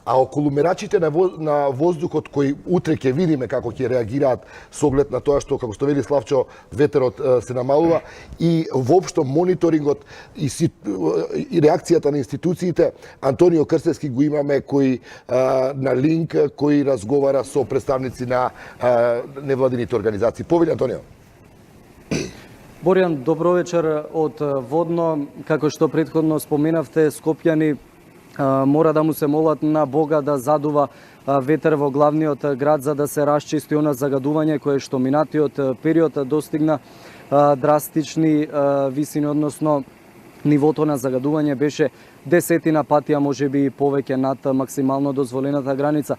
А околу мерачите на воздухот кои утре ќе видиме како ќе реагираат со оглед на тоа што, како што вели Славчо, ветерот се намалува и воопшто мониторингот и реакцијата на институциите, Антонио Крстевски го имаме кој на линк кој разговара со представници на невладините организации. Повели Антонио. Боријан, добро вечер од Водно. Како што претходно споменавте, скопјани мора да му се молат на Бога да задува ветер во главниот град за да се расчисти она загадување кое што минатиот период достигна драстични висини, односно нивото на загадување беше десетина пати, а можеби и повеќе над максимално дозволената граница.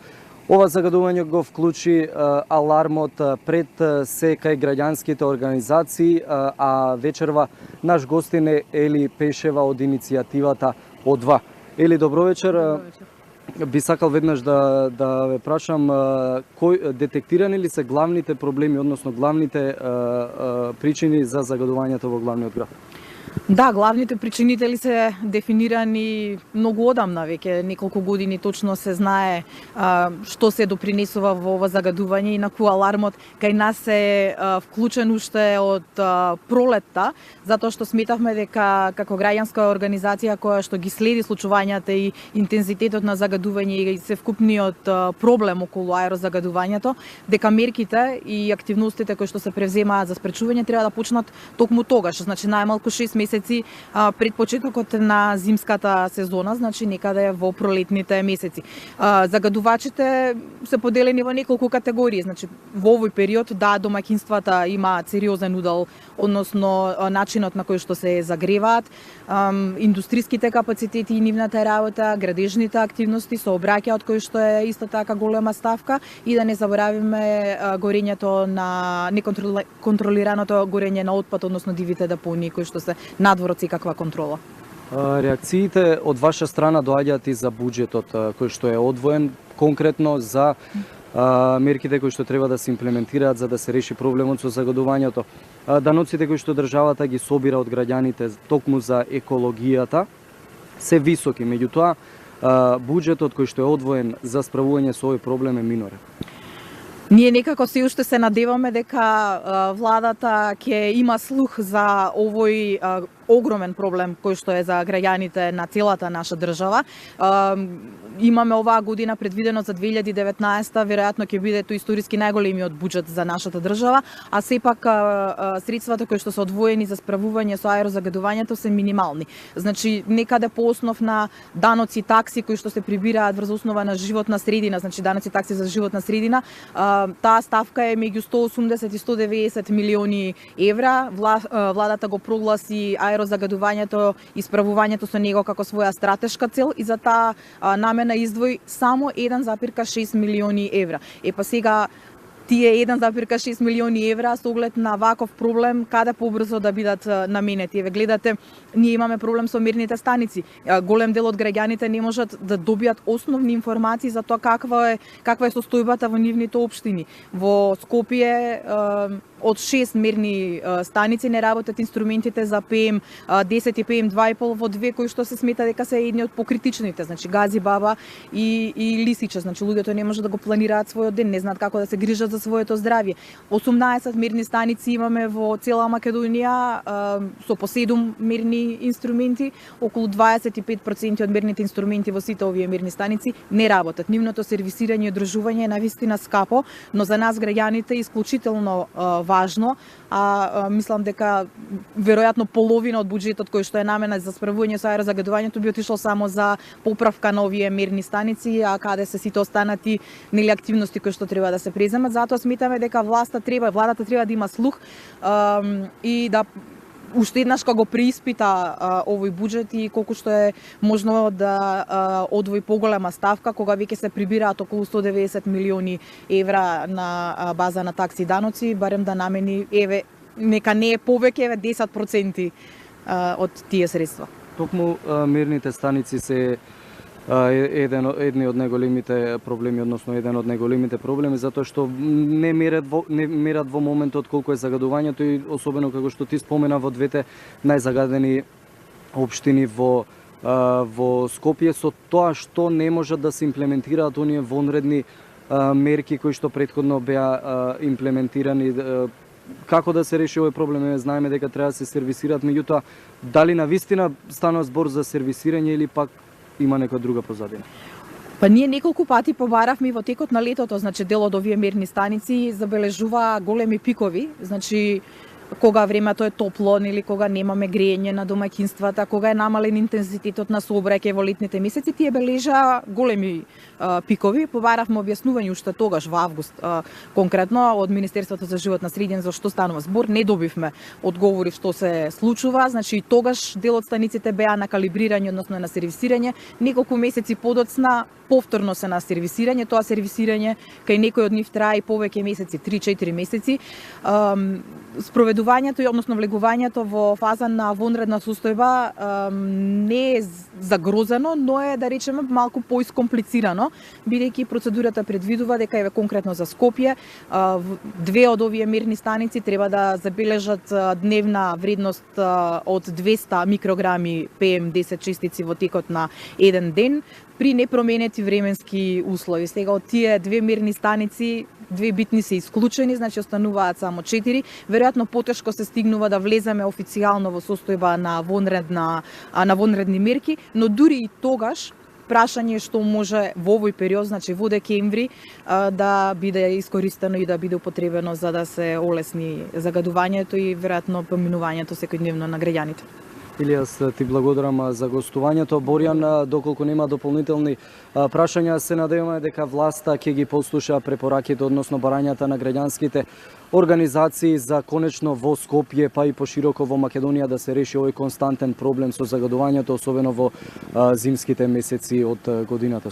Ова загадување го вклучи алармот пред се кај граѓанските организации, а вечерва наш гостин е Ели Пешева од иницијативата О2. Ели, добро вечер. Би сакал веднаш да ве прашам, детектирани ли се главните проблеми, односно главните причини за загадувањето во главниот град? Да, главните причинители се дефинирани многу одамна, веќе неколку години точно се знае што се допринесува во ова загадување, инаку алармот кај нас е вклучен уште од пролетта, затоа што сметавме дека како граѓанска организација која што ги следи случувањата и интензитетот на загадување и севкупниот проблем околу аерозагадувањето, дека мерките и активностите кои што се превземаат за спречување треба да почнат токму тогаш, значи најмалку 6 месеци пред почетокот на зимската сезона, значи некаде во пролетните месеци. Загадувачите се поделени во неколку категории, значи во овој период да домаќинствата имаат сериозен удел, односно начинот на кој што се загреваат, индустриските капацитети и нивната работа, градежните активности, сообраќајот кој што е исто така голема ставка и да не заборавиме горењето на неконтролираното горење на отпад, односно дивите депонии кои што се надвор од секаква контрола. Реакциите од ваша страна доаѓаат и за буџетот кој што е одвоен конкретно за мерките кои што треба да се имплементираат за да се реши проблемот со загадувањето. Даноците кои што државата ги собира од граѓаните токму за екологијата се високи, меѓутоа буџетот кој што е одвоен за справување со овој проблем е минорен. Ние некако се уште се надеваме дека владата ќе има слух за овој огромен проблем кој што е за граѓаните на целата наша држава. Имаме оваа година предвидено за 2019, веројатно ќе биде тоа историски најголемиот буџет за нашата држава, а сепак средствата кои што се одвоени за справување со аерозагадувањето се минимални. Значи некаде по основ на даноци, такси кои што се прибираат врз основа на животна средина, значи даноци, такси за животна средина, таа ставка е меѓу 180 и 190 милиони евра. Владата го прогласи аерозагадувањето и справувањето со него како своја стратешка цел и за таа намена издвои само 1,6 милиони евра. Па сега тие 1,6 милиони евра со оглед на ваков проблем каде побрзо да бидат наменети. Еве гледате, ние имаме проблем со мерните станици. Голем дел од граѓаните не можат да добијат основни информации за тоа каква е состојбата во нивните општини. Во Скопје од 6 мерни станици не работат инструментите за PM10 и PM2,5 во две кои што се смета дека се едни од покритичните, значи Гази Баба и Лисиче. Значи луѓето не можат да го планираат својот ден, не знаат како да се грижат за своето здравје. 18 мерни станици имаме во цела Македонија со по 7 мерни инструменти, околу 25% од мерните инструменти во сите овие мерни станици не работат. Нивното сервисирање и одржување е навистина скапо, но за нас граѓаните е исклучително важно, мислам дека веројатно половина од буџетот кој што е наменет за справување со аерозагадувањето би отишол само за поправка на овие мерни станици, а каде се сите останати нели активности кои што треба да се преземат. Затоа сметаме дека владата треба да има слух и да уште еднаш го преиспита овој буџет и колку што е можно да одвои поголема ставка кога веќе се прибираат околу 190 милиони евра на база на такси и даноци, барем да намени нека не е повеќе 10% од тие средства. Токму мерните станици се едни од најголемите проблеми, односно еден од најголемите проблеми, затоа што не мерат во моментот колку е загадувањето и особено како што ти спомена во двете најзагадени општини во во Скопје со тоа што не можат да се имплементираат оние вонредни мерки кои што претходно беа имплементирани. Како да се реши овој проблем? Знаеме дека треба да се сервисираат, меѓутоа дали навистина станува збор за сервисирање или пак има нека друга позадина? Па ние неколку пати побаравме во текот на летото, значи дел од овие мерни станици забележува големи пикови, значи кога времето е топло, нели кога немаме грење на домаќинствата, кога е намален интензитетот на сообраќај во летните месеци, тие бележа големи пикови. Побаравме објаснување уште тогаш во август, конкретно од Министерството за животна средина за што станува збор, не добивме одговори што се случува, значи тогаш дел од станиците беа на калибрирање, односно на сервисирање. Неколку месеци подоцна повторно се на сервисирање, тоа сервисирање кај некој од нив трае и повеќе месеци, 3-4 месеци. Спроведувањето и односно влегувањето во фаза на вонредна состојба не е загрозено, но е, да речеме, малку поискомплицирано, бидејќи процедурата предвидува дека е конкретно за Скопје две од овие мерни станици треба да забележат дневна вредност од 200 микрограми PM10 честици во текот на еден ден при непроменети временски услови. Сега од тие две мерни станици две битни се исклучени, значи остануваат само 4. Веројатно потешко се стигнува да влеземе официјално во состојба на вонредни мерки, но дури и тогаш прашање што може во овој период, значи во декември, да биде искористено и да биде употребено за да се олесни загадувањето и веројатно поминувањето секојдневно на граѓаните. Илијас, ти благодарам за гостувањето. Боријан, доколку нема дополнителни прашања, се надеваме дека власта ќе ги послуша препораките, односно барањата на граѓанските организации за конечно во Скопје, па и пошироко во Македонија да се реши овој константен проблем со загадувањето, особено во зимските месеци од годината.